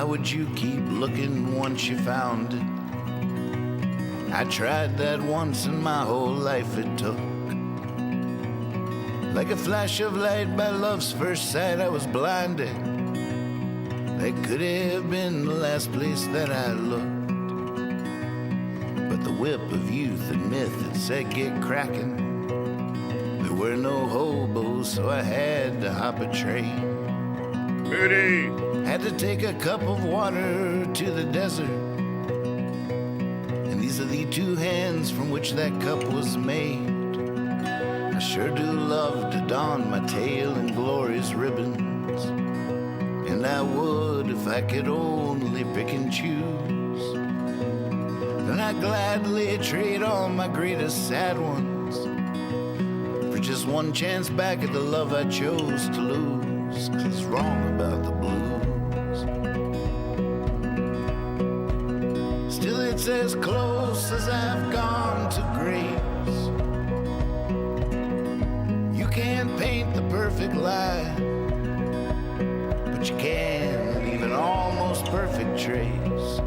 Why would you keep looking once you found it? I tried that once and my whole life it took. Like a flash of light by love's first sight, I was blinded. That could have been the last place that I looked. But the whip of youth and myth had said get cracking. There were no hobos, so I had to hop a train. Moody! Had to take a cup of water to the desert. And these are the two hands from which that cup was made. I sure do love to don my tail in glorious ribbons. And I would if I could only pick and choose. Then I'd gladly trade all my greatest sad ones for just one chance back at the love I chose to lose. 'Cause it's wrong about the blues. Still it's as close as I've gone to grace. You can't paint the perfect lie, but you can leave an almost perfect trace.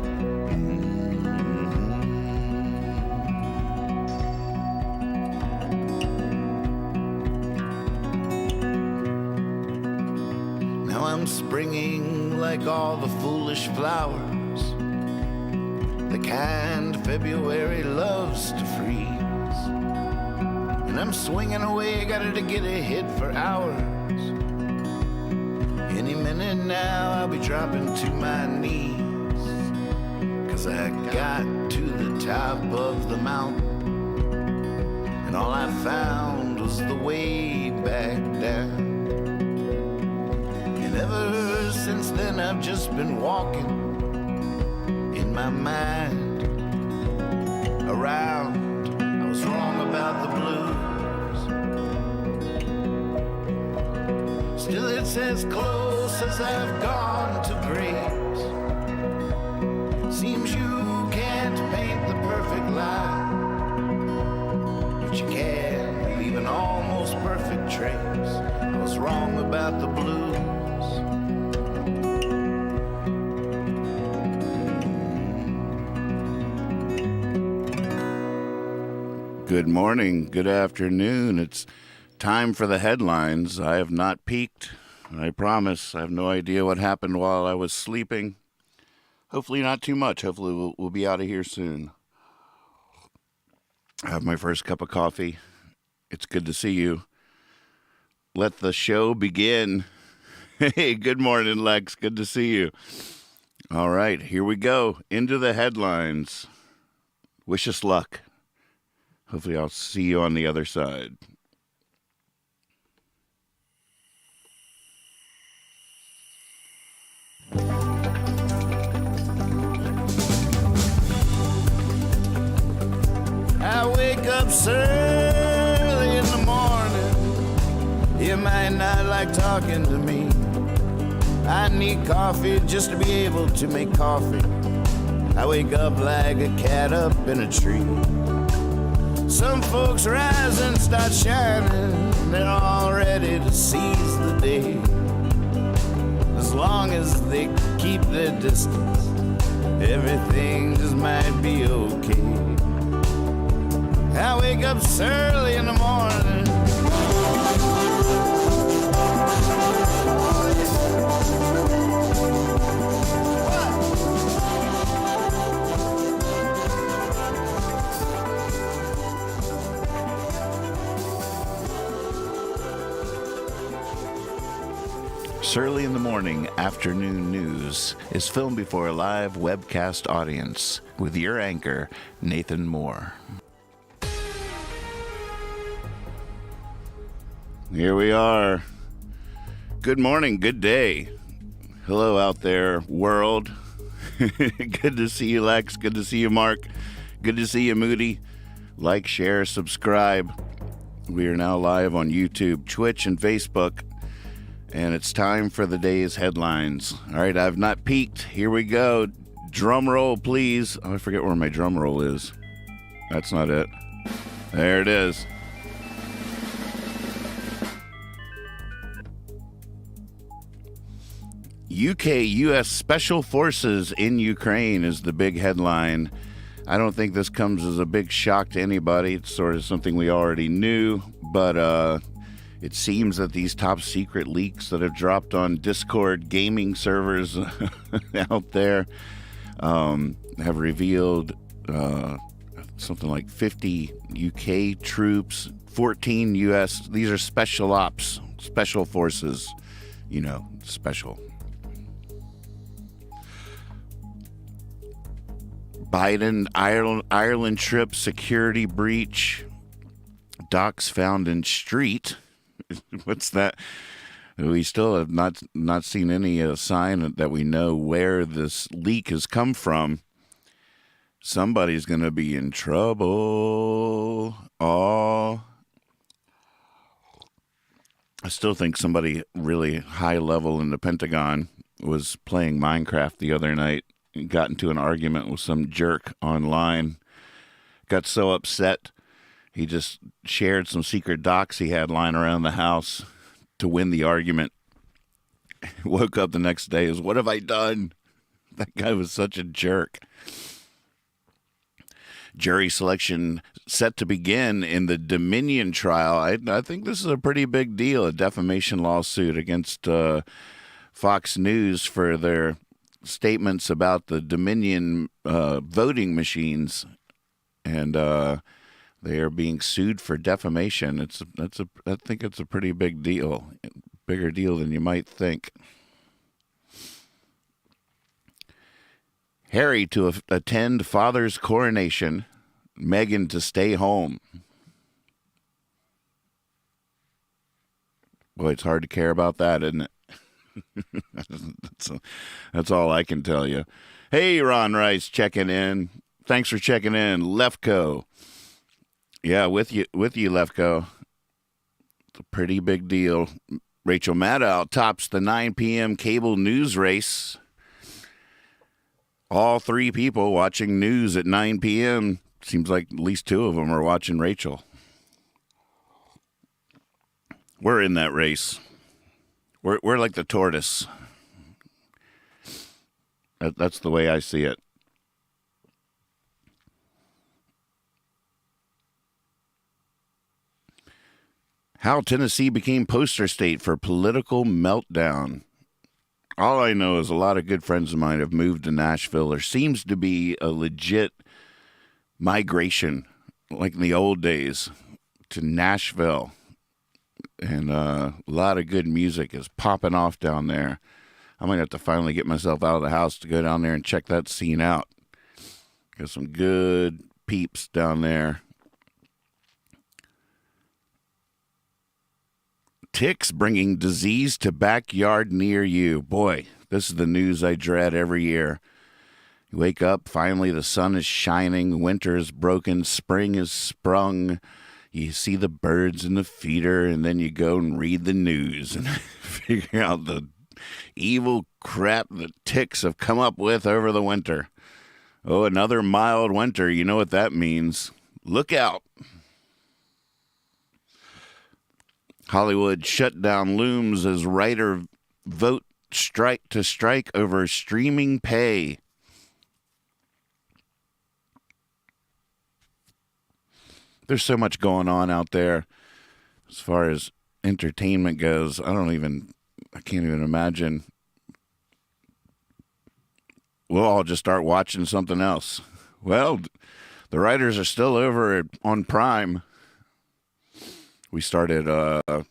Now I'm springing like all the foolish flowers, the kind February loves to freeze. And I'm swinging away, got to get a hit for hours. Any minute now I'll be dropping to my knees, 'cause I got to the top of the mountain, and all I found was the way back down. And ever since then I've just been walking in my mind around. I was wrong about the blues. Still it's as close as I've gone to grace. Seems you can't paint the perfect lie, but you can leave an almost perfect trace. I was wrong about the blues. Good morning, good afternoon. It's time for the headlines. I have not peeked. I promise. I have no idea what happened while I was sleeping. Hopefully not too much. Hopefully we'll be out of here soon. I have my first cup of coffee. It's good to see you. Let the show begin. Hey, good morning, Lex. Good to see you. All right, here we go. Into the headlines. Wish us luck. Hopefully I'll see you on the other side. I wake up early in the morning. You might not like talking to me. I need coffee just to be able to make coffee. I wake up like a cat up in a tree. Some folks rise and start shining. They're all ready to seize the day. As long as they keep their distance, everything just might be okay. I wake up early in the morning. Early in the Morning Afternoon News is filmed before a live webcast audience with your anchor, Nathan Moore. Here we are. Good morning, good day. Hello out there, world. Good to see you, Lex. Good to see you, Mark. Good to see you, Moody. Like, share, subscribe. We are now live on YouTube, Twitch, and Facebook. And it's time for the day's headlines. All right, I've not peeked. Here we go. Drum roll, please. Oh, I forget where my drum roll is. That's not it. There it is. U.S. Special Forces in Ukraine is the big headline. I don't think this comes as a big shock to anybody. It's sort of something we already knew, but it seems that these top secret leaks that have dropped on Discord gaming servers out there have revealed something like 50 UK troops, 14 US. These are special ops, special forces, special. Biden, Ireland trip, security breach, docs found in street. What's that? We still have not seen any sign that we know where this leak has come from. Somebody's going to be in trouble. Oh, I still think somebody really high level in the Pentagon was playing Minecraft the other night and got into an argument with some jerk online. Got so upset, he just shared some secret docs he had lying around the house to win the argument. Woke up the next day as, what have I done? That guy was such a jerk. Jury selection set to begin in the Dominion trial. I think this is a pretty big deal, a defamation lawsuit against Fox News for their statements about the Dominion voting machines, and they are being sued for defamation. I think it's a pretty big deal, bigger deal than you might think. Harry to attend father's coronation, Meghan to stay home. Boy, it's hard to care about that, isn't it? That's all I can tell you. Hey, Ron Rice checking in. Thanks for checking in. Lefko. Yeah, with you, Lefko. It's a pretty big deal. Rachel Maddow tops the 9 p.m. cable news race. All three people watching news at 9 p.m. Seems like at least two of them are watching Rachel. We're in that race. We're like the tortoise. That's the way I see it. How Tennessee became poster state for political meltdown. All I know is a lot of good friends of mine have moved to Nashville. There seems to be a legit migration, like in the old days, to Nashville. And a lot of good music is popping off down there. I might have to finally get myself out of the house to go down there and check that scene out. Got some good peeps down there. Ticks bringing disease to backyard near you. Boy, this is the news I dread every year. You wake up, finally the sun is shining, winter is broken, spring is sprung. You see the birds in the feeder, and then you go and read the news and figure out the evil crap the ticks have come up with over the winter. Oh, another mild winter. You know what that means. Look out. Hollywood shutdown looms as writer vote strike over streaming pay. There's so much going on out there as far as entertainment goes. I can't even imagine. We'll all just start watching something else. Well, the writers are still over on Prime. We started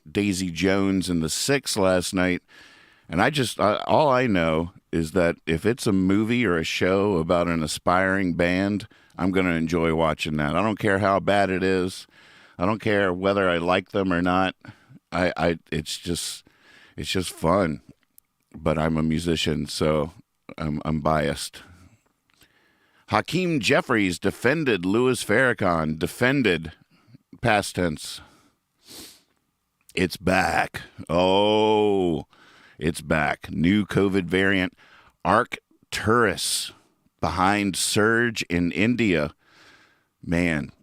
Daisy Jones and the Six last night, and all I know is that if it's a movie or a show about an aspiring band, I'm going to enjoy watching that. I don't care how bad it is. I don't care whether I like them or not. It's just fun. But I'm a musician, so I'm biased. Hakeem Jeffries defended Louis Farrakhan. Defended, past tense. It's back. Oh, it's back. New COVID variant, Arcturus, behind surge in India. Man,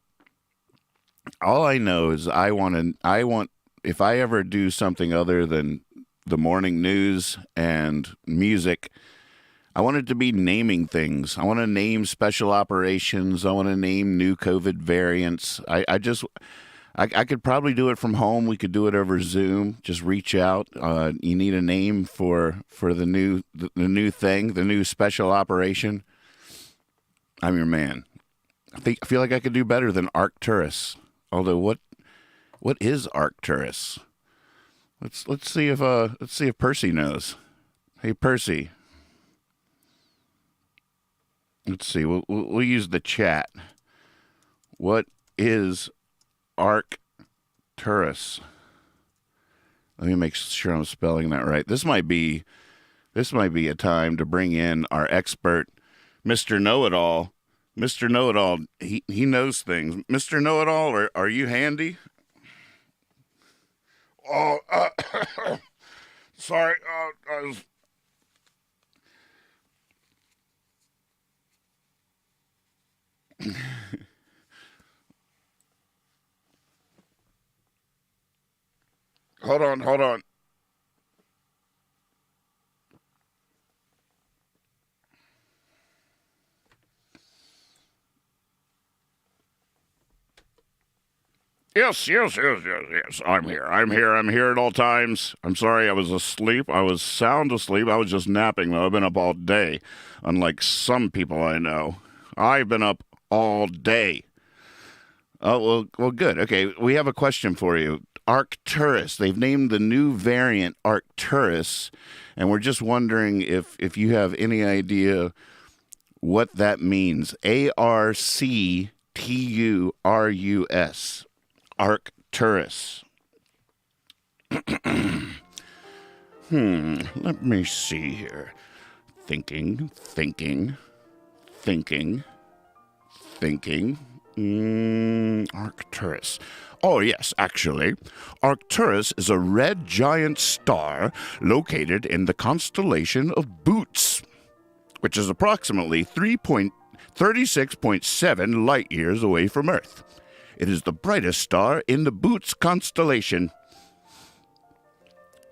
all I know is I want, if I ever do something other than the morning news and music, I wanted to be naming things. I want to name special operations. I want to name new COVID variants. I could probably do it from home. We could do it over Zoom. Just reach out. You need a name for the new thing, the new special operation. I'm your man. I feel like I could do better than Arcturus. Although what is Arcturus? Let's see if Percy knows. Hey Percy. Let's see. We'll use the chat. What is Arcturus? Let me make sure I'm spelling that right. This might be a time to bring in our expert, Mr. Know-It-All. Mr. Know-It-All, he knows things. Mr. Know-It-All, are you handy? Oh, sorry. I was... Hold on. Yes. I'm here at all times. I'm sorry I was asleep. I was sound asleep. I was just napping, though. I've been up all day, unlike some people I know. I've been up all day. Oh, well, good. Okay, we have a question for you. Arcturus. They've named the new variant Arcturus, and we're just wondering if you have any idea what that means. Arcturus. Arcturus. Let me see here. Thinking. Arcturus. Oh, yes, actually. Arcturus is a red giant star located in the constellation of Bootes, which is approximately 36.7 light years away from Earth. It is the brightest star in the Bootes constellation,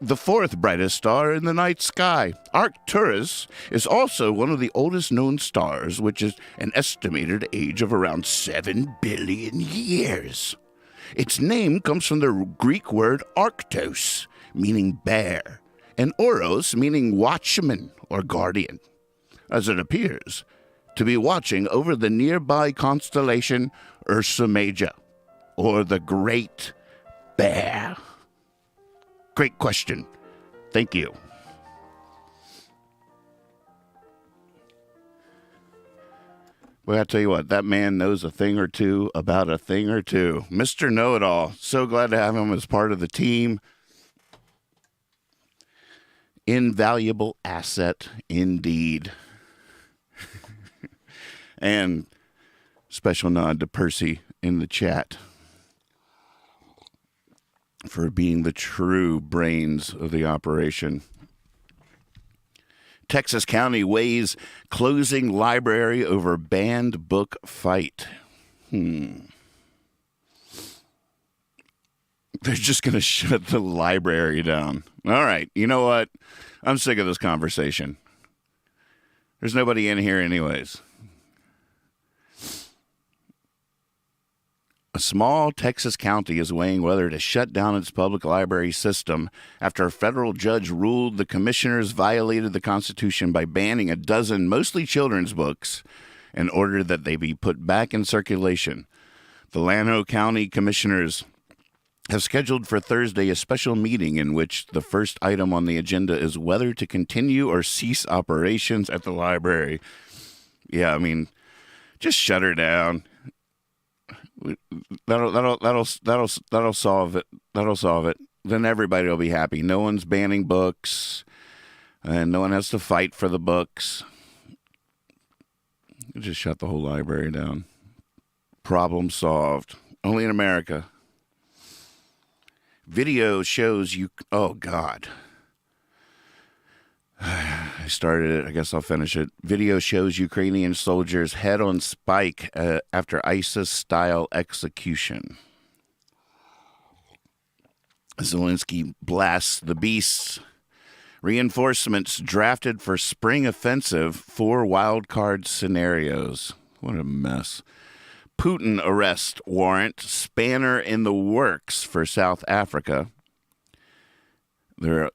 the fourth brightest star in the night sky. Arcturus is also one of the oldest known stars, which is an estimated age of around 7 billion years. Its name comes from the Greek word arctos, meaning bear, and oros, meaning watchman or guardian, as it appears to be watching over the nearby constellation Ursa Major, or the Great Bear. Great question. Thank you. Well, I tell you what, that man knows a thing or two about a thing or two. Mr. Know-It-All. So glad to have him as part of the team. Invaluable asset indeed. And special nod to Percy in the chat for being the true brains of the operation. Texas County weighs closing library over banned book fight. They're just going to shut the library down. All right, you know what? I'm sick of this conversation. There's nobody in here anyways. A small Texas county is weighing whether to shut down its public library system after a federal judge ruled the commissioners violated the Constitution by banning a dozen mostly children's books and ordered that they be put back in circulation. The Llano County commissioners have scheduled for Thursday a special meeting in which the first item on the agenda is whether to continue or cease operations at the library. Yeah, I mean, just shut her down. That'll solve it. That'll solve it. Then everybody will be happy. No one's banning books, and no one has to fight for the books. Just shut the whole library down. Problem solved. Only in America. Video shows you. Oh God. I started it. I guess I'll finish it. Video shows Ukrainian soldiers head on spike after ISIS-style execution. Zelensky blasts the beasts Reinforcements drafted for spring offensive, 4 wild card scenarios. What a mess. Putin arrest warrant, spanner in the works for South Africa.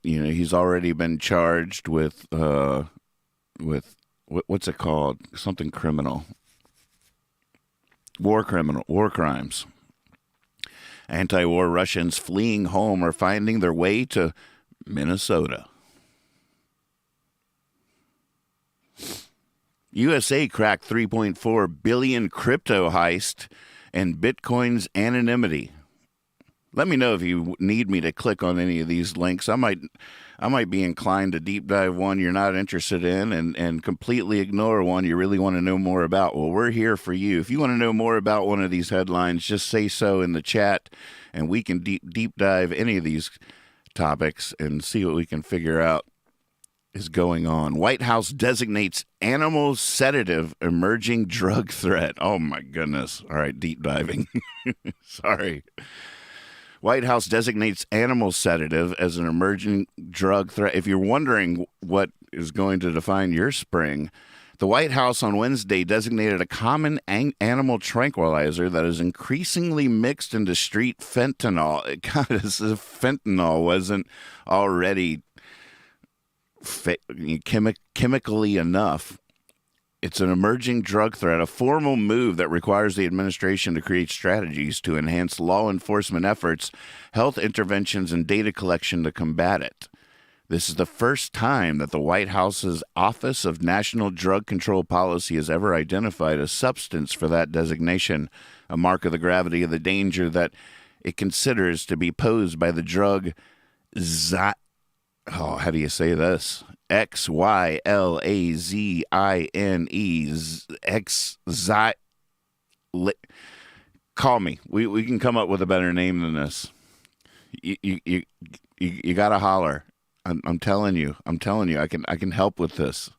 He's already been charged with what's it called? Something criminal. War crimes. Anti-war Russians fleeing home are finding their way to Minnesota. USA cracked 3.4 billion crypto heist and Bitcoin's anonymity. Let me know if you need me to click on any of these links. I might be inclined to deep dive one you're not interested in and completely ignore one you really want to know more about. Well, we're here for you. If you want to know more about one of these headlines, just say so in the chat, and we can deep dive any of these topics and see what we can figure out is going on. White House designates animal sedative emerging drug threat. Oh, my goodness. All right, deep diving. Sorry. White House designates animal sedative as an emerging drug threat. If you're wondering what is going to define your spring, the White House on Wednesday designated a common animal tranquilizer that is increasingly mixed into street fentanyl. God, as if fentanyl wasn't already chemically enough. It's an emerging drug threat, a formal move that requires the administration to create strategies to enhance law enforcement efforts, health interventions, and data collection to combat it. This is the first time that the White House's Office of National Drug Control Policy has ever identified a substance for that designation, a mark of the gravity of the danger that it considers to be posed by the drug how do you say this? XYLAZINE. Call me. We can come up with a better name than this. You gotta holler. I'm telling you. I can help with this.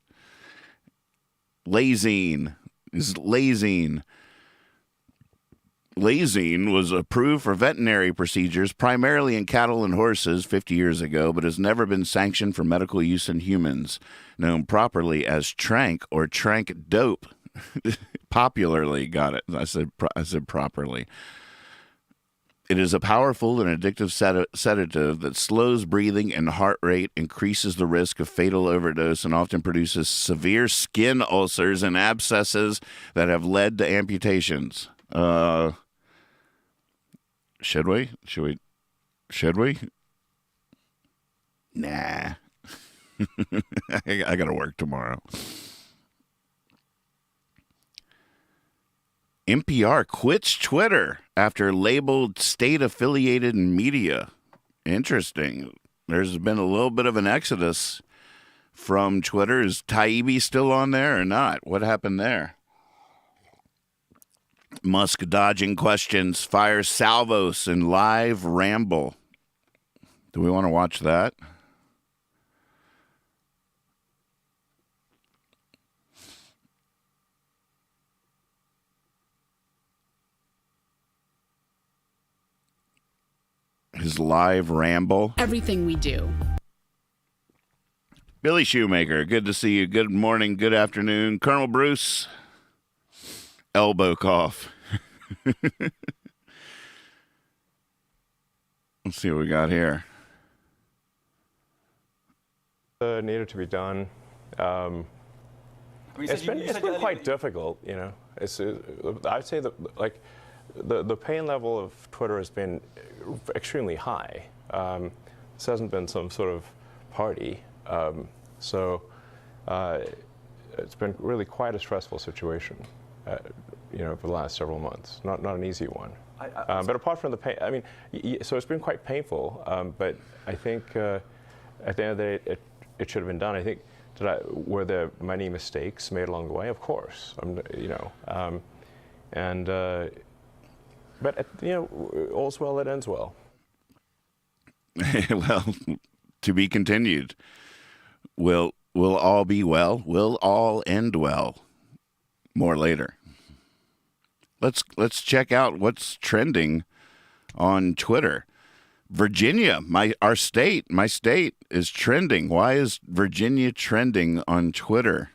Lazine is lazine. Lazine was approved for veterinary procedures primarily in cattle and horses 50 years ago, but has never been sanctioned for medical use in humans, known properly as Trank or Trank Dope. Popularly, got it. I said properly. It is a powerful and addictive sedative that slows breathing and heart rate, increases the risk of fatal overdose, and often produces severe skin ulcers and abscesses that have led to amputations. Should we? Nah. I got to work tomorrow. NPR quits Twitter after labeled state-affiliated media. Interesting. There's been a little bit of an exodus from Twitter. Is Taibbi still on there or not? What happened there? Musk dodging questions, fires Salvos in live ramble. Do we want to watch that? His live ramble. Everything we do. Billy Shoemaker, good to see you. Good morning, good afternoon. Colonel Bruce. Elbow cough. Let's see what we got here. Needed to be done. It's been quite difficult, you know. I'd say that the pain level of Twitter has been extremely high. This hasn't been some sort of party, so it's been really quite a stressful situation. You know, for the last several months. Not an easy one. But apart from the pain, I mean, so it's been quite painful. But I think at the end of the day, it should have been done. I think were there many mistakes made along the way? Of course, you know. But you know, all's well that ends well. Well, to be continued. Will all be well? Will all end well? More later. Let's check out what's trending on Twitter. Virginia, my state is trending. Why is Virginia trending on Twitter?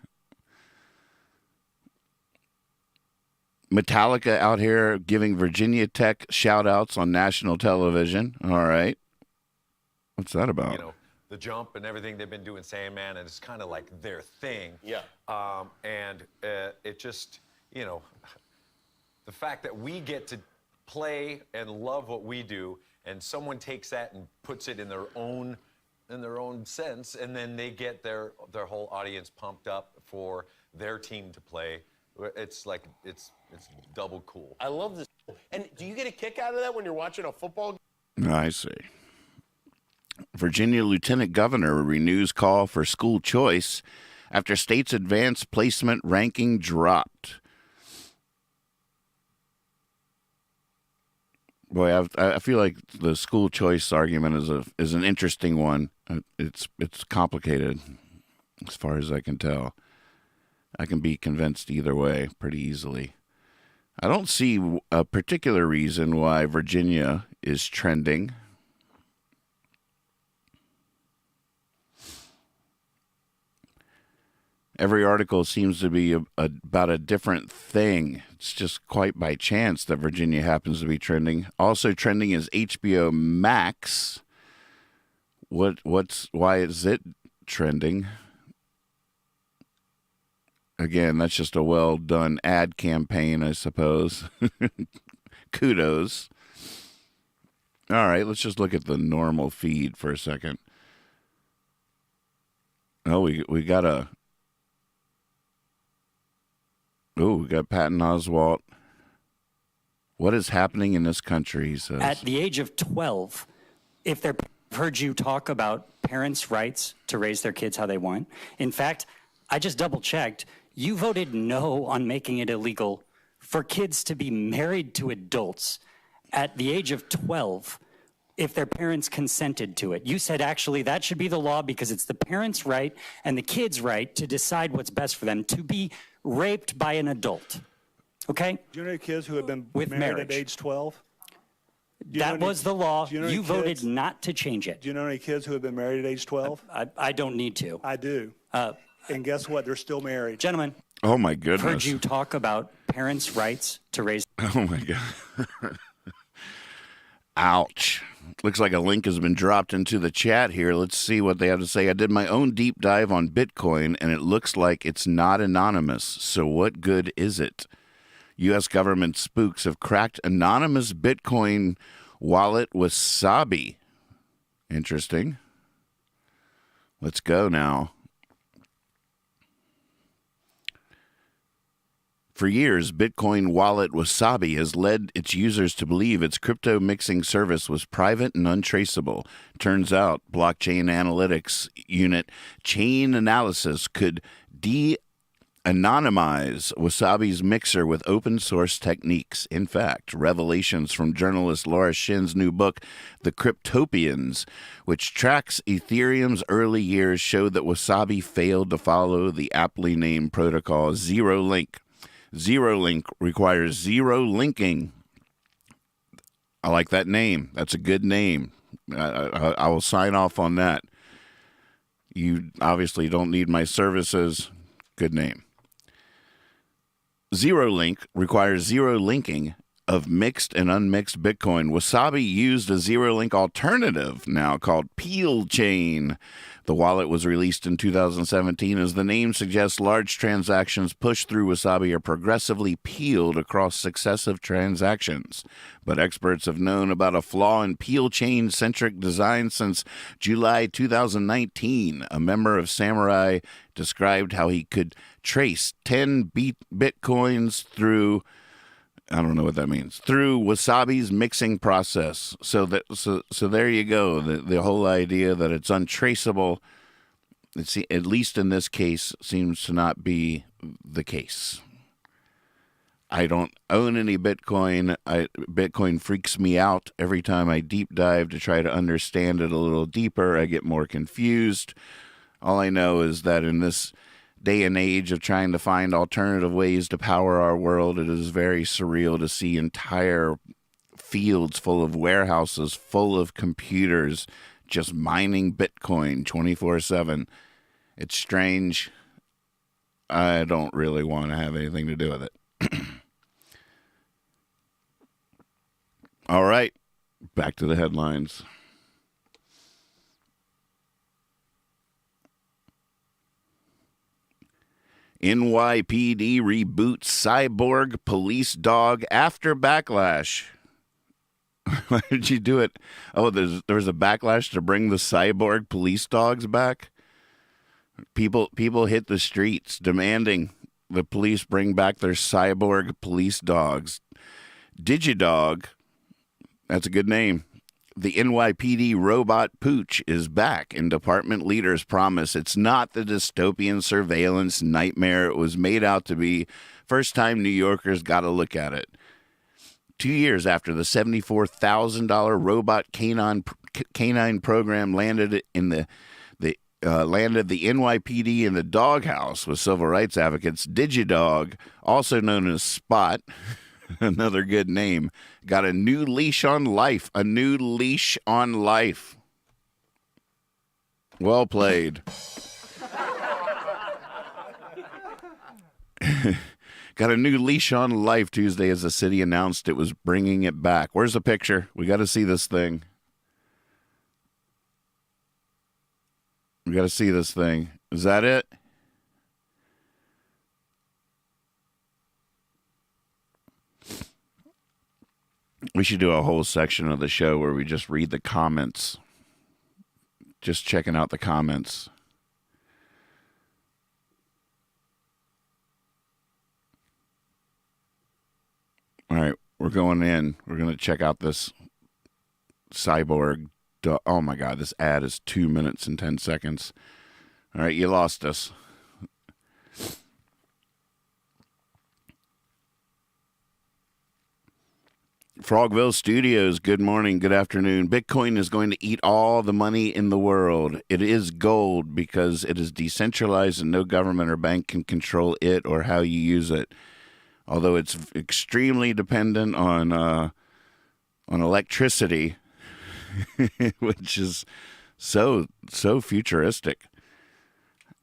Metallica out here giving Virginia Tech shout outs on national television. All right. What's that about? You know, the jump and everything they've been doing, Sandman, and it's kind of like their thing. Yeah. It just, you know, the fact that we get to play and love what we do, and someone takes that and puts it in their own sense, and then they get their whole audience pumped up for their team to play. It's like it's double cool. I love this. And do you get a kick out of that when you're watching a football game? I see. Virginia Lieutenant Governor renews call for school choice after state's advanced placement ranking dropped. Boy, I feel like the school choice argument is an interesting one. It's complicated, as far as I can tell. I can be convinced either way pretty easily. I don't see a particular reason why Virginia is trending. Every article seems to be about a different thing. It's just quite by chance that Virginia happens to be trending. Also trending is HBO Max. Why is it trending? Again, that's just a well-done ad campaign, I suppose. Kudos. All right, let's just look at the normal feed for a second. Oh, we got we got Patton Oswalt. What is happening in this country, he says. At the age of 12, if they're heard you talk about parents' rights to raise their kids how they want. In fact, I just double-checked. You voted no on making it illegal for kids to be married to adults at the age of 12 if their parents consented to it. You said, actually, that should be the law because it's the parents' right and the kids' right to decide what's best for them, to be raped by an adult. Okay? Do you know any kids who have been With married marriage. at age 12? That was the law. do you know any You voted kids- not to change it. Do you know any kids who have been married at age 12? I don't need to. I do. And guess what? They're still married. Gentlemen, Oh, my heard goodness. you talk about parents' rights to raise. Oh, my God. Ouch. Looks like a link has been dropped into the chat here. Let's see what they have to say. I did my own deep dive on Bitcoin, and it looks like it's not anonymous. So what good is it? U.S. government spooks have cracked anonymous Bitcoin wallet Wasabi. Interesting. Let's go now. For years, Bitcoin wallet Wasabi has led its users to believe its crypto mixing service was private and untraceable. Turns out, blockchain analytics unit Chain Analysis could de-anonymize Wasabi's mixer with open source techniques. In fact, revelations from journalist Laura Shin's new book, The Cryptopians, which tracks Ethereum's early years, showed that Wasabi failed to follow the aptly named protocol ZeroLink. ZeroLink requires zero linking. I like that name. That's a good name. I will sign off on that. You obviously don't need my services. Good name. ZeroLink requires zero linking of mixed and unmixed Bitcoin. Wasabi used a ZeroLink alternative now called Peel Chain. The wallet was released in 2017. As the name suggests, large transactions pushed through Wasabi are progressively peeled across successive transactions. But experts have known about a flaw in Peel Chain-centric design since July 2019. A member of Samurai described how he could trace 10 Bitcoins through... I don't know what that means. Through Wasabi's mixing process. So there you go. The whole idea that it's untraceable, at least in this case, seems to not be the case. I don't own any Bitcoin. Bitcoin freaks me out every time I deep dive to try to understand it a little deeper. I get more confused. All I know is that in this day and age of trying to find alternative ways to power our world, it is very surreal to see entire fields full of warehouses, full of computers, just mining Bitcoin 24/7. It's strange. I don't really want to have anything to do with it. All right, back to the headlines. NYPD reboots cyborg police dog after backlash. Why did you do it? Oh, there was a backlash to bring the cyborg police dogs back. People hit the streets demanding the police bring back their cyborg police dogs. Digidog, that's a good name. The NYPD robot Pooch is back, and department leaders promise it's not the dystopian surveillance nightmare it was made out to be. First time New Yorkers got a look at it. 2 years after the $74,000 robot canine program landed in the NYPD in the doghouse with civil rights advocates, Digidog, also known as Spot, another good name, got a new leash on life. A new leash on life. Well played. Got a new leash on life Tuesday as the city announced it was bringing it back. Where's the picture? We got to see this thing. We got to see this thing. Is that it? We should do a whole section of the show where we just read the comments. Just checking out the comments. All right, we're going in. We're going to check out this cyborg. Oh my God, this ad is 2 minutes and 10 seconds. All right, you lost us. Frogville Studios, good morning, good afternoon. Bitcoin is going to eat all the money in the world. It is gold because it is decentralized and no government or bank can control it or how you use it. Although it's extremely dependent on electricity, which is so futuristic.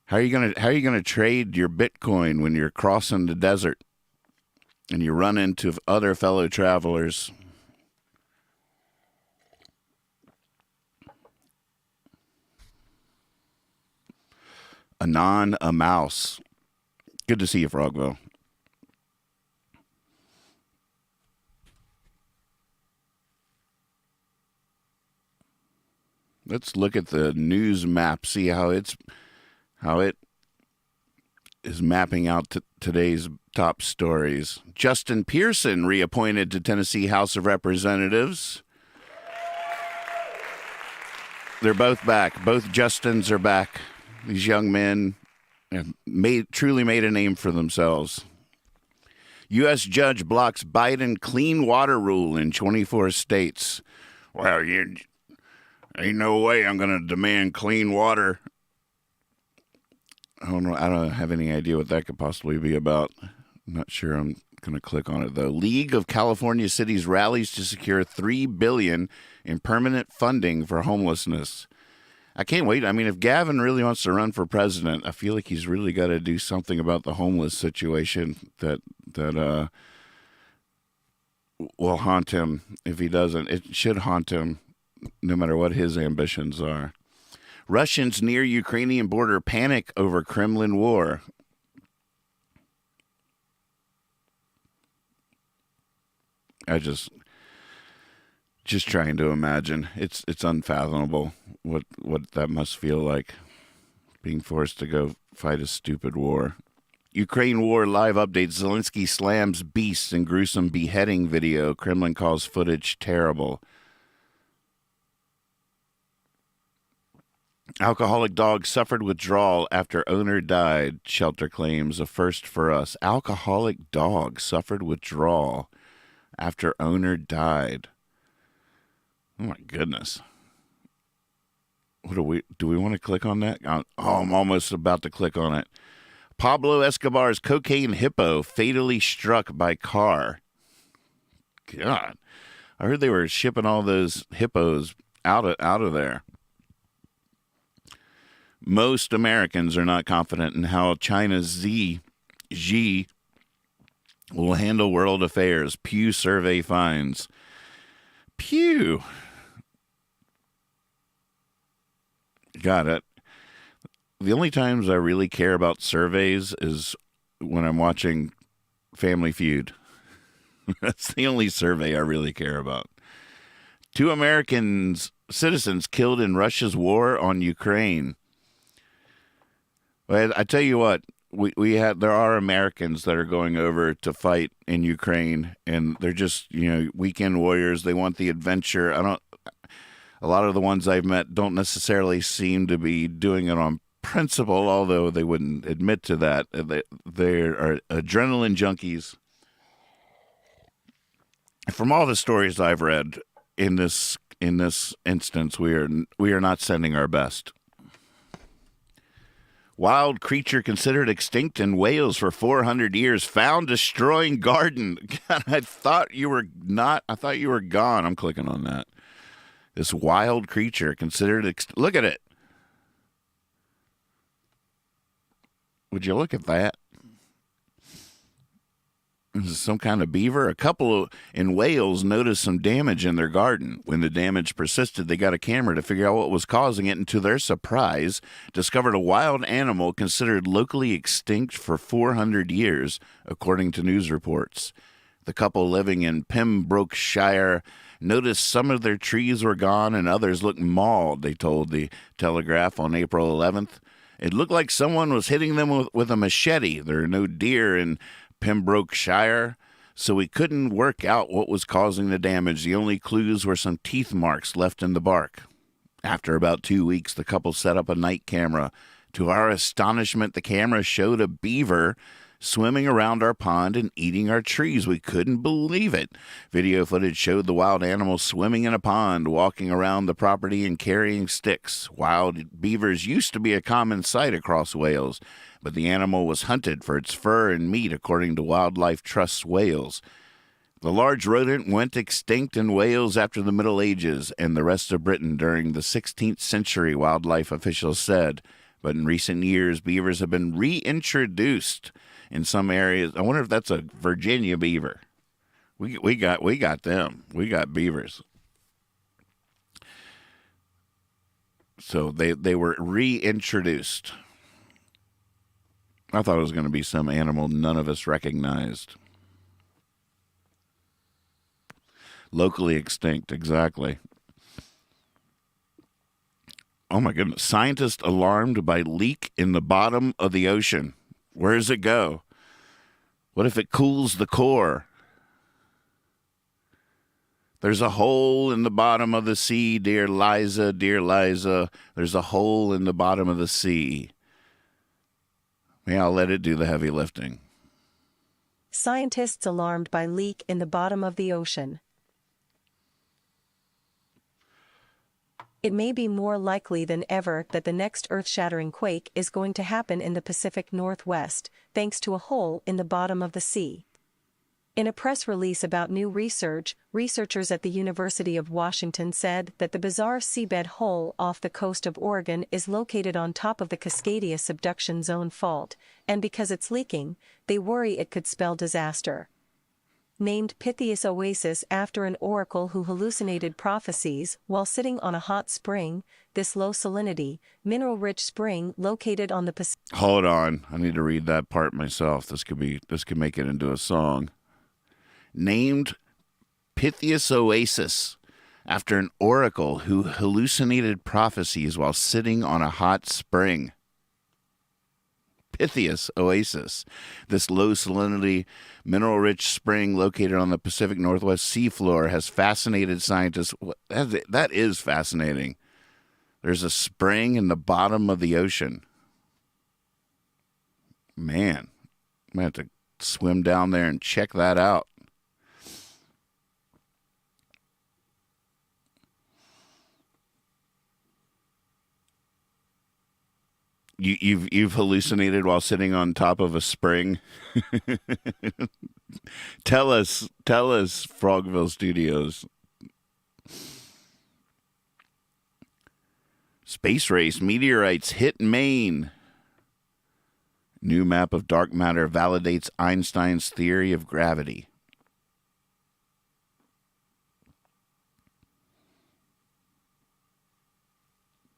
How are you gonna trade your Bitcoin when you're crossing the desert and you run into other fellow travelers? Anon, a mouse. Good to see you, Frogville. Let's look at the news map, see how it is mapping out to today's top stories. Justin Pearson reappointed to Tennessee House of Representatives. They're both back. Both Justins are back. These young men have truly made a name for themselves. U.S. judge blocks Biden clean water rule in 24 states. Well, ain't no way I'm going to demand clean water. I don't know. I don't have any idea what that could possibly be about. I'm not sure. I'm going to click on it, though. League of California Cities rallies to secure $3 billion in permanent funding for homelessness. I can't wait. I mean, if Gavin really wants to run for president, I feel like he's really got to do something about the homeless situation that will haunt him. If he doesn't, it should haunt him no matter what his ambitions are. Russians near Ukrainian border panic over Kremlin war. I just trying to imagine. It's unfathomable what that must feel like, being forced to go fight a stupid war. Ukraine war live update. Zelensky slams beasts in gruesome beheading video. Kremlin calls footage terrible. Alcoholic dog suffered withdrawal after owner died, shelter claims. A first for us. Alcoholic dog suffered withdrawal after owner died. Oh my goodness. Do we want to click on that? Oh, I'm almost about to click on it. Pablo Escobar's cocaine hippo fatally struck by car. God. I heard they were shipping all those hippos out of there. Most Americans are not confident in how China's Xi will handle world affairs. Pew survey finds. Pew. Got it. The only times I really care about surveys is when I'm watching Family Feud. That's the only survey I really care about. 2 American citizens killed in Russia's war on Ukraine. Well, I tell you what, there are Americans that are going over to fight in Ukraine, and they're just, weekend warriors. They want the adventure. A lot of the ones I've met don't necessarily seem to be doing it on principle, although they wouldn't admit to that. They are adrenaline junkies. From all the stories I've read in this instance, we are not sending our best. Wild creature considered extinct in Wales for 400 years found destroying garden. God, I thought you were gone. I'm clicking on that. This wild creature considered look at it. Would you look at that? This is some kind of beaver. A couple in Wales noticed some damage in their garden. When the damage persisted, they got a camera to figure out what was causing it, and to their surprise, discovered a wild animal considered locally extinct for 400 years, according to news reports. The couple living in Pembrokeshire noticed some of their trees were gone and others looked mauled, they told the Telegraph on April 11th. It looked like someone was hitting them with a machete. There are no deer in Pembrokeshire, so we couldn't work out what was causing the damage. The only clues were some teeth marks left in the bark. After about 2 weeks, the couple set up a night camera. To our astonishment, the camera showed a beaver swimming around our pond and eating our trees. We couldn't believe it. Video footage showed the wild animal swimming in a pond, walking around the property and carrying sticks. Wild beavers used to be a common sight across Wales, but the animal was hunted for its fur and meat, according to Wildlife Trust Wales. The large rodent went extinct in Wales after the Middle Ages and the rest of Britain during the 16th century, wildlife officials said. But in recent years, beavers have been reintroduced in some areas. I wonder if that's a Virginia beaver. We got them. We got beavers. So they were reintroduced. I thought it was going to be some animal none of us recognized. Locally extinct, exactly. Oh my goodness. Scientists alarmed by leak in the bottom of the ocean. Where does it go? What if it cools the core? There's a hole in the bottom of the sea, dear Liza, dear Liza. There's a hole in the bottom of the sea. May I let it do the heavy lifting. Scientists alarmed by leak in the bottom of the ocean. It may be more likely than ever that the next earth-shattering quake is going to happen in the Pacific Northwest, thanks to a hole in the bottom of the sea. In a press release about new research, researchers at the University of Washington said that the bizarre seabed hole off the coast of Oregon is located on top of the Cascadia subduction zone fault, and because it's leaking, they worry it could spell disaster. Named Pythias Oasis after an oracle who hallucinated prophecies while sitting on a hot spring, this low salinity, mineral-rich spring located on the Pacific. Hold on, I need to read that part myself. This could make it into a song. Named Pythias Oasis after an oracle who hallucinated prophecies while sitting on a hot spring. Pythias Oasis. This low salinity, mineral-rich spring located on the Pacific Northwest seafloor has fascinated scientists. That is fascinating. There's a spring in the bottom of the ocean. Man, I'm going to have to swim down there and check that out. You've hallucinated while sitting on top of a spring. Tell us, Frogville Studios. Space race, meteorites hit Maine. New map of dark matter validates Einstein's theory of gravity.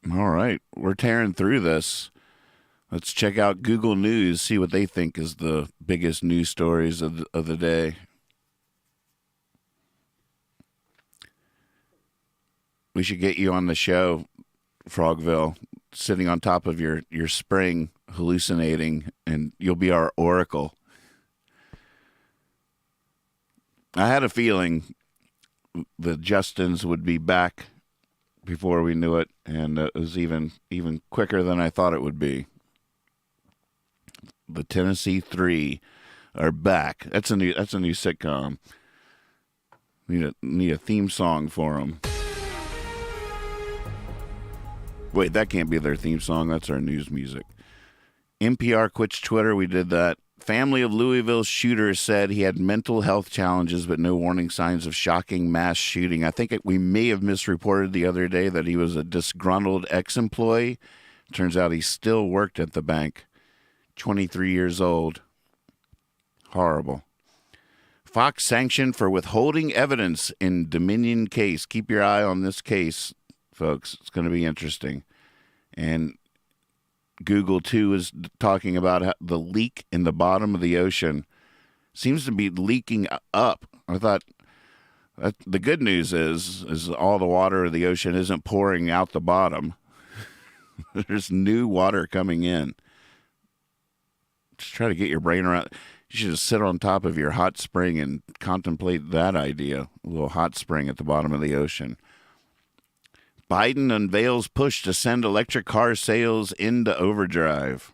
All right, we're tearing through this. Let's check out Google News, see what they think is the biggest news stories of the day. We should get you on the show, Frogville, sitting on top of your spring, hallucinating, and you'll be our oracle. I had a feeling the Justins would be back before we knew it, and it was even quicker than I thought it would be. The Tennessee Three are back. That's a new sitcom. Need a theme song for them. Wait, that can't be their theme song. That's our news music. NPR quits Twitter. We did that. Family of Louisville shooter said he had mental health challenges, but no warning signs of shocking mass shooting. I think we may have misreported the other day that he was a disgruntled ex-employee. Turns out he still worked at the bank. 23 years old. Horrible. Fox sanctioned for withholding evidence in Dominion case. Keep your eye on this case, folks. It's going to be interesting. And Google, too, is talking about how the leak in the bottom of the ocean seems to be leaking up. I thought the good news is all the water of the ocean isn't pouring out the bottom. There's new water coming in. Just try to get your brain around. You should just sit on top of your hot spring and contemplate that idea. A little hot spring at the bottom of the ocean. Biden unveils push to send electric car sales into overdrive.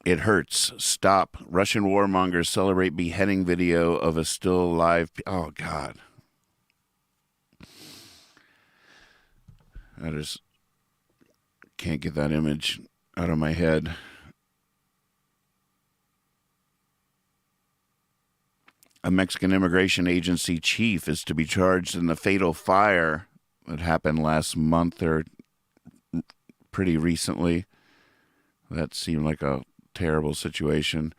It hurts. Stop. Russian warmongers celebrate beheading video of a still alive. Oh, God. I just can't get that image out of my head. A Mexican immigration agency chief is to be charged in the fatal fire that happened last month or pretty recently. That seemed like a terrible situation.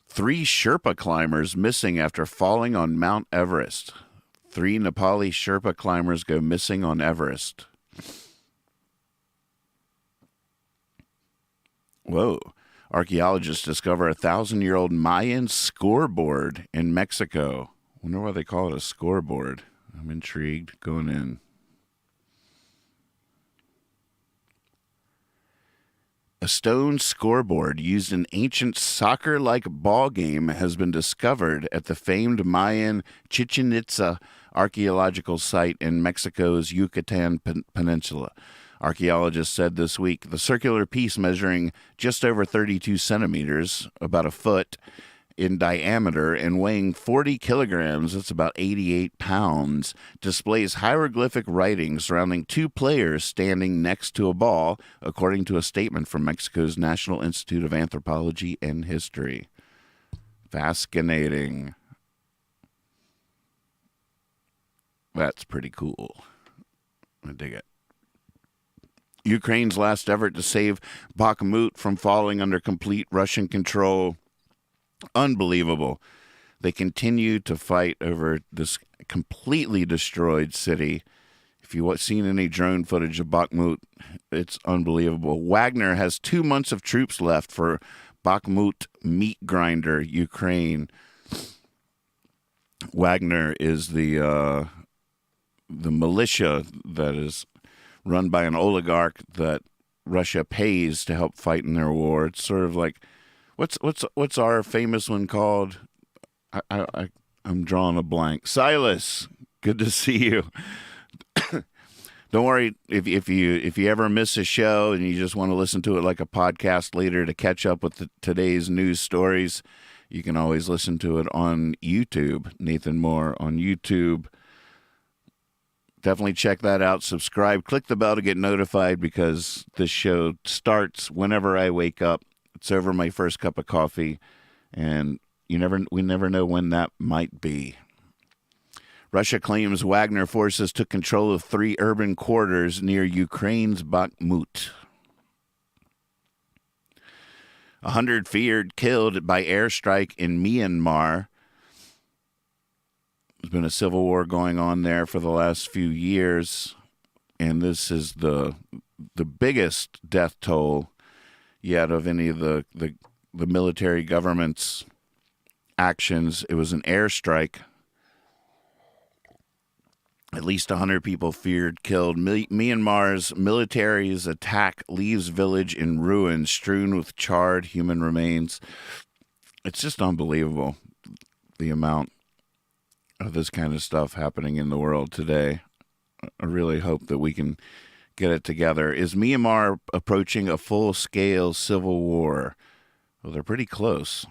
3 Sherpa climbers missing after falling on Mount Everest. 3 Nepali Sherpa climbers go missing on Everest. Whoa. Archaeologists discover a 1,000-year-old Mayan scoreboard in Mexico. Wonder why they call it a scoreboard. I'm intrigued. Going in. A stone scoreboard used in ancient soccer-like ball game has been discovered at the famed Mayan Chichen Itza archaeological site in Mexico's Yucatan Peninsula. Archaeologists said this week the circular piece measuring just over 32 centimeters, about a foot, in diameter and weighing 40 kilograms, that's about 88 pounds, displays hieroglyphic writing surrounding 2 players standing next to a ball, according to a statement from Mexico's National Institute of Anthropology and History. Fascinating. That's pretty cool. I dig it. Ukraine's last effort to save Bakhmut from falling under complete Russian control. Unbelievable. They continue to fight over this completely destroyed city. If you've seen any drone footage of Bakhmut, it's unbelievable. Wagner has 2 months of troops left for Bakhmut meat grinder, Ukraine. Wagner is the militia that is run by an oligarch that Russia pays to help fight in their war. It's sort of like what's our famous one called? I'm drawing a blank. Silas, good to see you. Don't worry if you ever miss a show and you just want to listen to it like a podcast later to catch up with today's news stories, you can always listen to it on YouTube. Nathan Moore on YouTube. Definitely check that out. Subscribe. Click the bell to get notified because this show starts whenever I wake up. It's over my first cup of coffee, and we never know when that might be. Russia claims Wagner forces took control of 3 urban quarters near Ukraine's Bakhmut. 100 feared killed by airstrike in Myanmar. There's been a civil war going on there for the last few years, and this is the biggest death toll yet of any of the military government's actions. It was an airstrike. At least 100 people feared killed. Myanmar's military's attack leaves village in ruins, strewn with charred human remains. It's just unbelievable, the amount of this kind of stuff happening in the world today. I really hope that we can get it together. Is Myanmar approaching a full-scale civil war? Well, they're pretty close.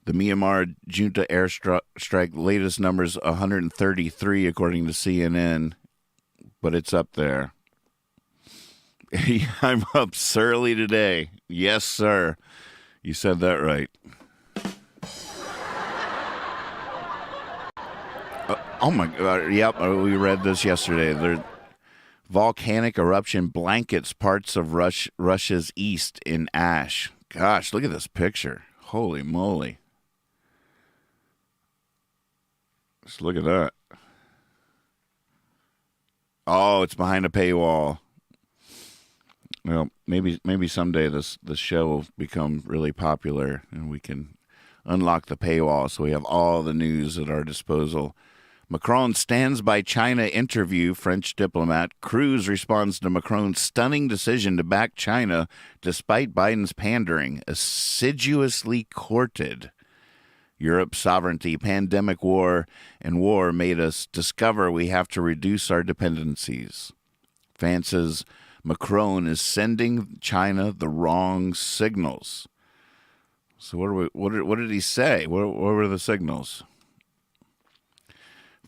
The Myanmar junta airstrike, latest numbers 133 according to CNN, but it's up there. I'm up surly today. Yes, sir. You said that right. Oh my God! Yep, we read this yesterday. The volcanic eruption blankets parts of Russia's east in ash. Gosh, look at this picture! Holy moly! Just look at that. Oh, it's behind a paywall. Well, maybe someday this show will become really popular and we can unlock the paywall so we have all the news at our disposal. Macron stands by China interview, French diplomat. Cruz responds to Macron's stunning decision to back China despite Biden's pandering. Assiduously courted. Europe's sovereignty, pandemic war, and war made us discover we have to reduce our dependencies. France's Macron is sending China the wrong signals. So what did he say? What were the signals?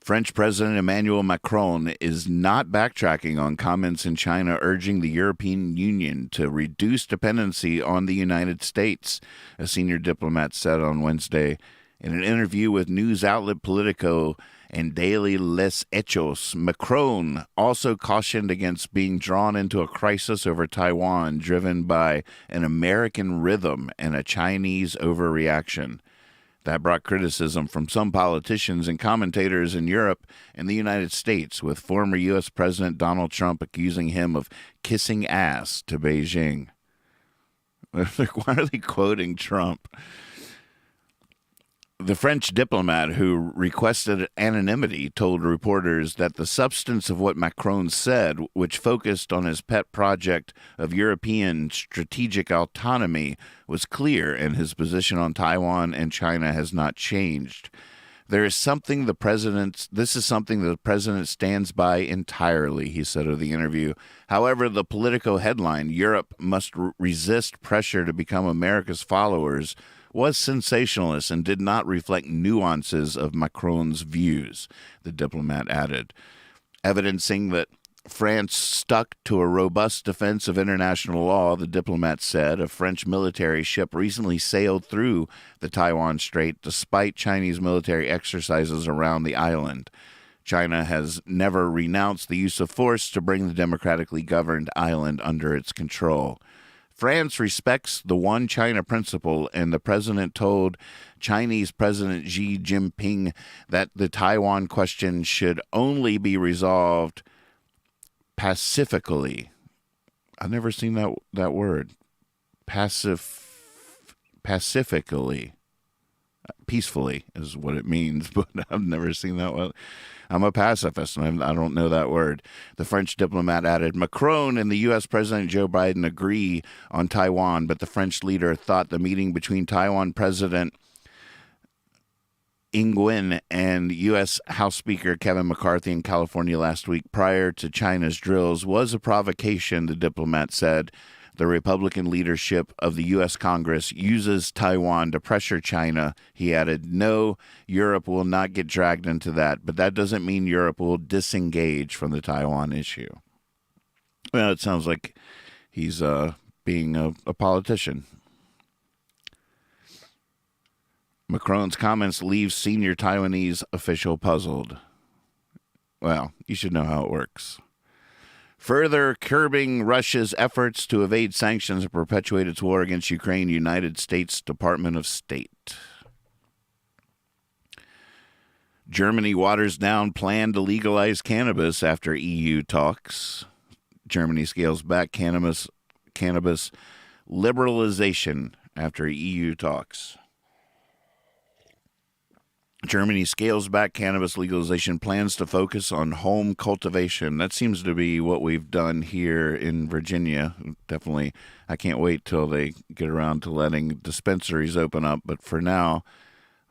French President Emmanuel Macron is not backtracking on comments in China urging the European Union to reduce dependency on the United States, a senior diplomat said on Wednesday. In an interview with news outlet Politico and Daily Les Echos, Macron also cautioned against being drawn into a crisis over Taiwan driven by an American rhythm and a Chinese overreaction. That brought criticism from some politicians and commentators in Europe and the United States, with former U.S. President Donald Trump accusing him of kissing ass to Beijing. Why are they quoting Trump? The French diplomat who requested anonymity told reporters that the substance of what Macron said, which focused on his pet project of European strategic autonomy, was clear, and his position on Taiwan and China has not changed. This is something the president stands by entirely, he said of the interview. However, the Politico headline, Europe must resist pressure to become America's followers, was sensationalist and did not reflect nuances of Macron's views, the diplomat added, evidencing that France stuck to a robust defense of international law. The diplomat said a French military ship recently sailed through the Taiwan Strait despite Chinese military exercises around the island. China has never renounced the use of force to bring the democratically governed island under its control. France respects the one China principle, and the president told Chinese President Xi Jinping that the Taiwan question should only be resolved pacifically. I've never seen that word. Pacifically. Peacefully is what it means, but I've never seen that one. I'm a pacifist, and I don't know that word. The French diplomat added, Macron and the U.S. President Joe Biden agree on Taiwan, but the French leader thought the meeting between Taiwan President Nguyen and U.S. House Speaker Kevin McCarthy in California last week prior to China's drills was a provocation, the diplomat said. the Republican leadership of the U.S. Congress uses Taiwan to pressure China. He added, no, Europe will not get dragged into that, but that doesn't mean Europe will disengage from the Taiwan issue. Well, it sounds like he's being a politician. Macron's comments leave senior Taiwanese official puzzled. Well, you should know how it works. Further curbing Russia's efforts to evade sanctions and perpetuate its war against Ukraine, United States Department of State. Germany waters down plan to legalize cannabis after EU talks. Germany scales back cannabis liberalization after EU talks. Germany scales back cannabis legalization, plans to focus on home cultivation. That seems to be what we've done here in Virginia. Definitely, I can't wait till they get around to letting dispensaries open up. But for now,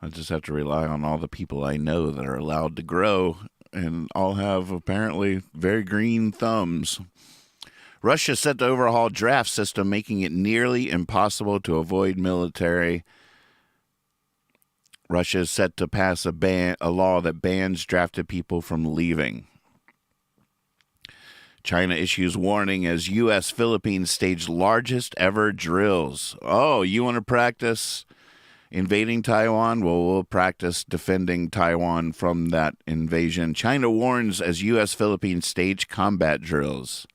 I just have to rely on all the people I know that are allowed to grow and all have apparently very green thumbs. Russia set to overhaul draft system, making it nearly impossible to avoid military. Russia is set to pass a law that bans drafted people from leaving. China issues warning as U.S. Philippines stage largest ever drills. Oh, you want to practice invading Taiwan? Well, we'll practice defending Taiwan from that invasion. China warns as U.S. Philippines stage combat drills.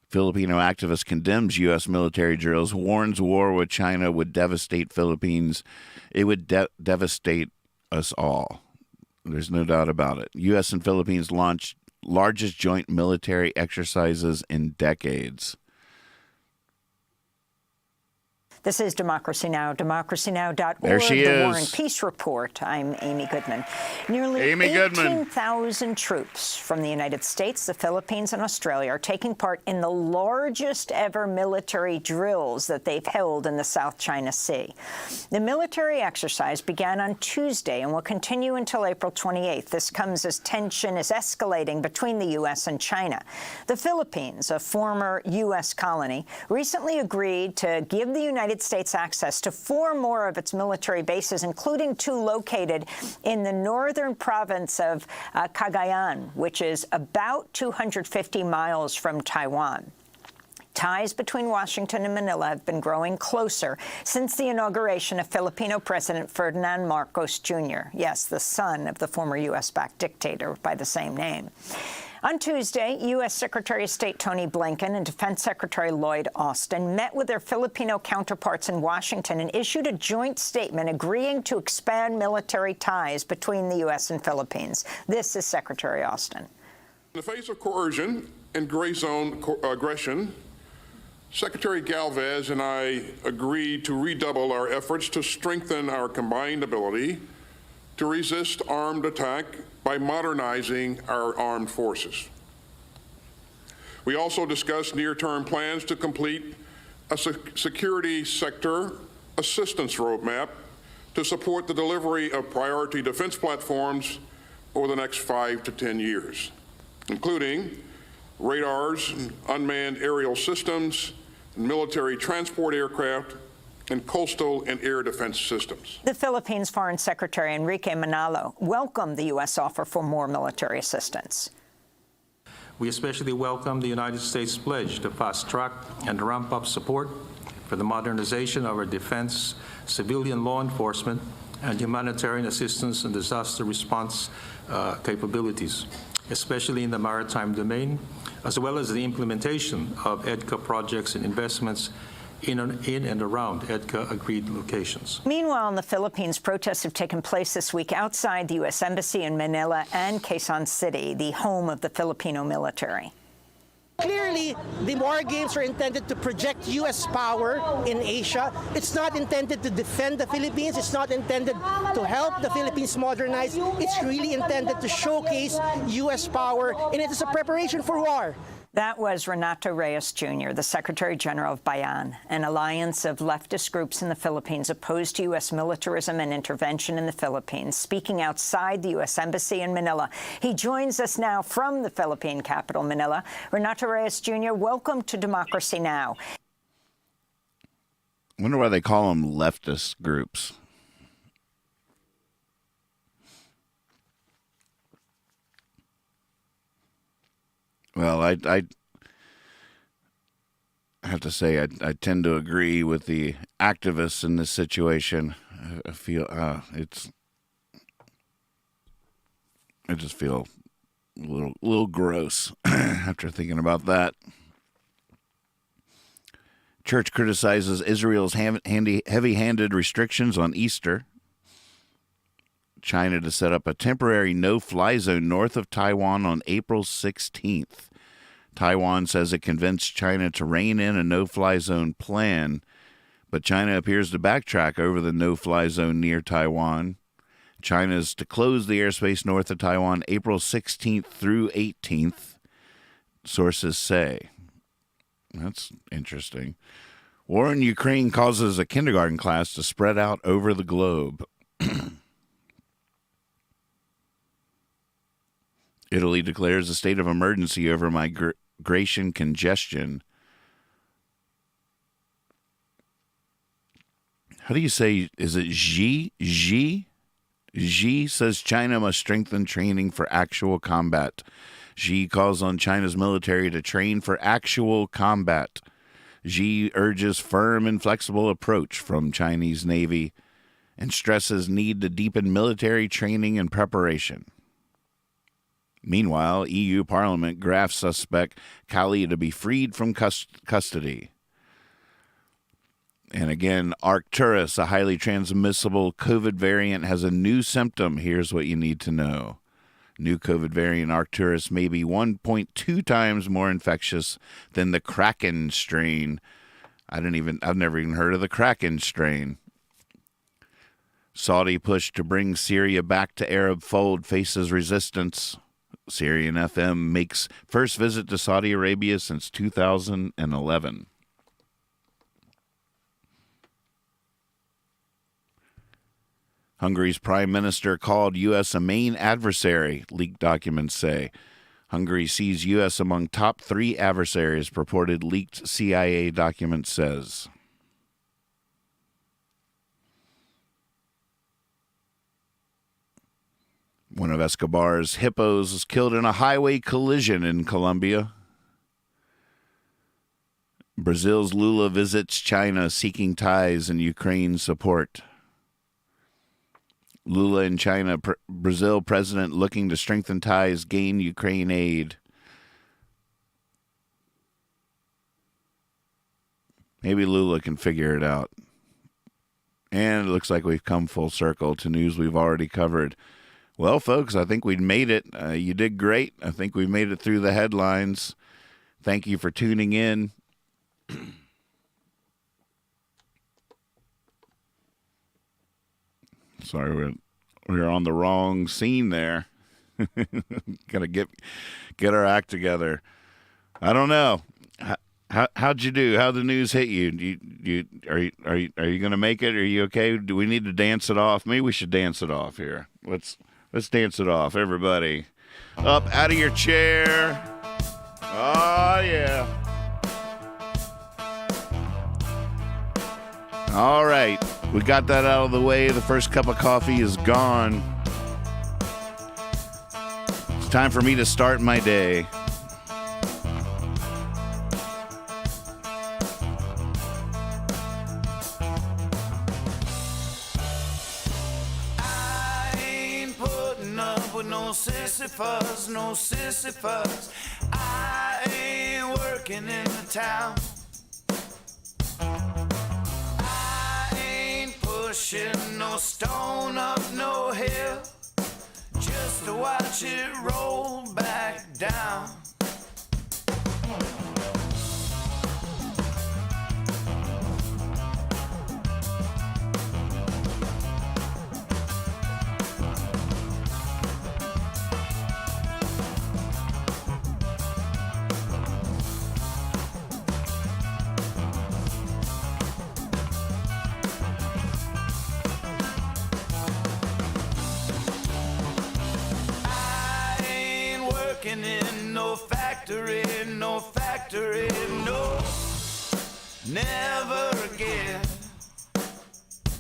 Filipino activist condemns U.S. military drills, warns war with China would devastate Philippines. It would devastate us all. There's no doubt about it. U.S. and Philippines launched largest joint military exercises in decades. This is Democracy Now!, democracynow.org, there she the is. War and Peace Report. I'm Amy Goodman. Nearly 18,000 troops from the United States, the Philippines, and Australia are taking part in the largest ever military drills that they've held in the South China Sea. The military exercise began on Tuesday and will continue until April 28th. This comes as tension is escalating between the U.S. and China. The Philippines, a former U.S. colony, recently agreed to give the United States access to 4 more of its military bases, including 2 located in the northern province of Cagayan, which is about 250 miles from Taiwan. Ties between Washington and Manila have been growing closer since the inauguration of Filipino President Ferdinand Marcos Jr., yes, the son of the former U.S.-backed dictator by the same name. On Tuesday, U.S. Secretary of State Tony Blinken and Defense Secretary Lloyd Austin met with their Filipino counterparts in Washington and issued a joint statement agreeing to expand military ties between the U.S. and Philippines. This is Secretary Austin. In the face of coercion and gray zone aggression, Secretary Galvez and I agreed to redouble our efforts to strengthen our combined ability to resist armed attack by modernizing our armed forces. We also discussed near-term plans to complete a security sector assistance roadmap to support the delivery of priority defense platforms over the next 5 to 10 years, including radars, unmanned aerial systems, military transport aircraft, and coastal and air defense systems. The Philippines Foreign Secretary Enrique Manalo welcomed the U.S. offer for more military assistance. We especially welcome the United States pledge to fast-track and ramp up support for the modernization of our defense, civilian law enforcement, and humanitarian assistance and disaster response capabilities, especially in the maritime domain, as well as the implementation of EDCA projects and investments in and around EDCA-agreed locations. Meanwhile, in the Philippines, protests have taken place this week outside the U.S. Embassy in Manila and Quezon City, the home of the Filipino military. Clearly, the war games are intended to project U.S. power in Asia. It's not intended to defend the Philippines. It's not intended to help the Philippines modernize. It's really intended to showcase U.S. power, and it is a preparation for war. That was Renato Reyes Jr., the Secretary General of Bayan, an alliance of leftist groups in the Philippines opposed to U.S. militarism and intervention in the Philippines, speaking outside the U.S. Embassy in Manila. He joins us now from the Philippine capital, Manila. Renato Reyes Jr., welcome to Democracy Now! I wonder why they call them leftist groups. Well, I have to say I tend to agree with the activists in this situation. I feel I just feel a little gross after thinking about that. Church criticizes Israel's heavy-handed restrictions on Easter. China to set up a temporary no-fly zone north of Taiwan on April 16th. Taiwan says it convinced China to rein in a no-fly zone plan, but China appears to backtrack over the no-fly zone near Taiwan. China is to close the airspace north of Taiwan April 16th through 18th, sources say. That's interesting. War in Ukraine causes a kindergarten class to spread out over the globe. Italy declares a state of emergency over migration congestion. How do you say, is it Xi? Xi? Xi says China must strengthen training for actual combat. Xi calls on China's military to train for actual combat. Xi urges firm and flexible approach from Chinese Navy and stresses need to deepen military training and preparation. Meanwhile, EU Parliament grafts suspect Kali to be freed from custody. And again, Arcturus, a highly transmissible COVID variant, has a new symptom. Here's what you need to know. New COVID variant Arcturus may be 1.2 times more infectious than the Kraken strain. I've never even heard of the Kraken strain. Saudi push to bring Syria back to Arab fold faces resistance. Syrian FM makes first visit to Saudi Arabia since 2011. Hungary's prime minister called U.S. a main adversary, leaked documents say. Hungary sees U.S. among top 3 adversaries, purported leaked CIA document says. One of Escobar's hippos was killed in a highway collision in Colombia. Brazil's Lula visits China seeking ties and Ukraine support. Lula in China, Brazil president looking to strengthen ties, gain Ukraine aid. Maybe Lula can figure it out. And it looks like we've come full circle to news we've already covered. Well, folks, I think we made it. You did great. I think we made it through the headlines. Thank you for tuning in. Sorry, we're on the wrong scene there. Gotta get our act together. I don't know. How'd you do? How'd the news hit you? Are you gonna make it? Are you okay? Do we need to dance it off? Maybe we should dance it off here. Let's dance it off, everybody. Up out of your chair. Oh yeah. All right, we got that out of the way. The first cup of coffee is gone. It's time for me to start my day. I ain't putting up with no sissy fuss. I ain't working in the town. Pushing no stone up no hill, just to watch it roll back down. factory, no factory, no, never again.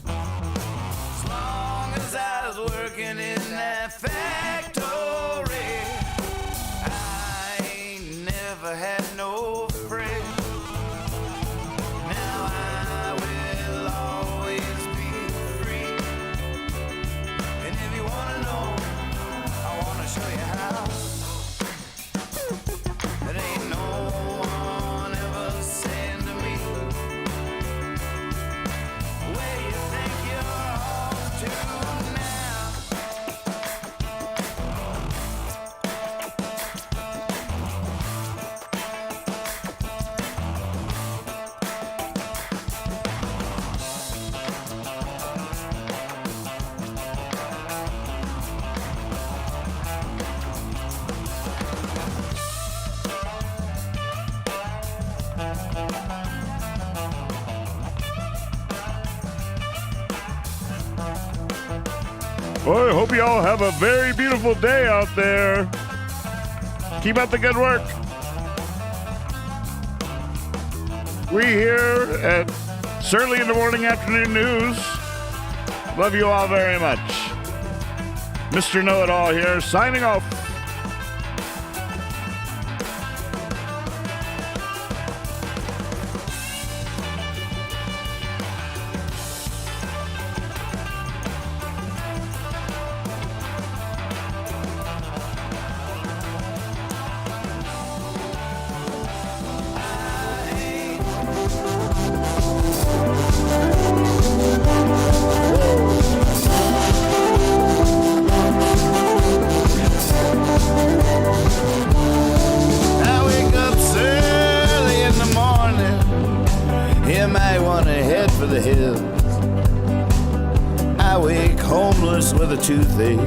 As long as I was working in that factory, I ain't never had no friend. Now I will always be free. And if you wanna know, I wanna show you how. There ain't no one ever saying to me, where you think you're off to now. Well, I hope you all have a very beautiful day out there. Keep up the good work. We here at Surly in the Morning Afternoon News love you all very much. Mr. Know-It-All here, signing off. I wake up early in the morning. You might want to head for the hills. I wake homeless with a toothache.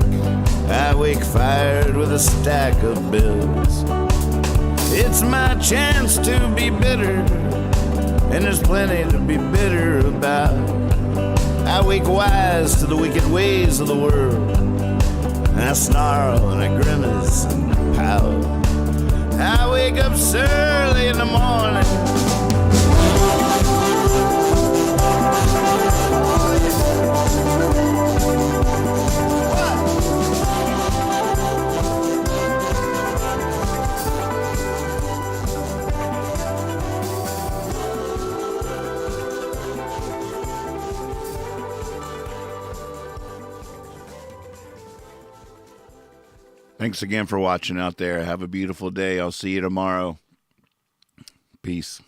I wake fired with a stack of bills. It's my chance to be bitter, and there's plenty to be bitter about. I wake wise to the wicked ways of the world, and I snarl and I grimace and pout. I wake up early in the morning. Thanks again for watching out there. Have a beautiful day. I'll see you tomorrow. Peace.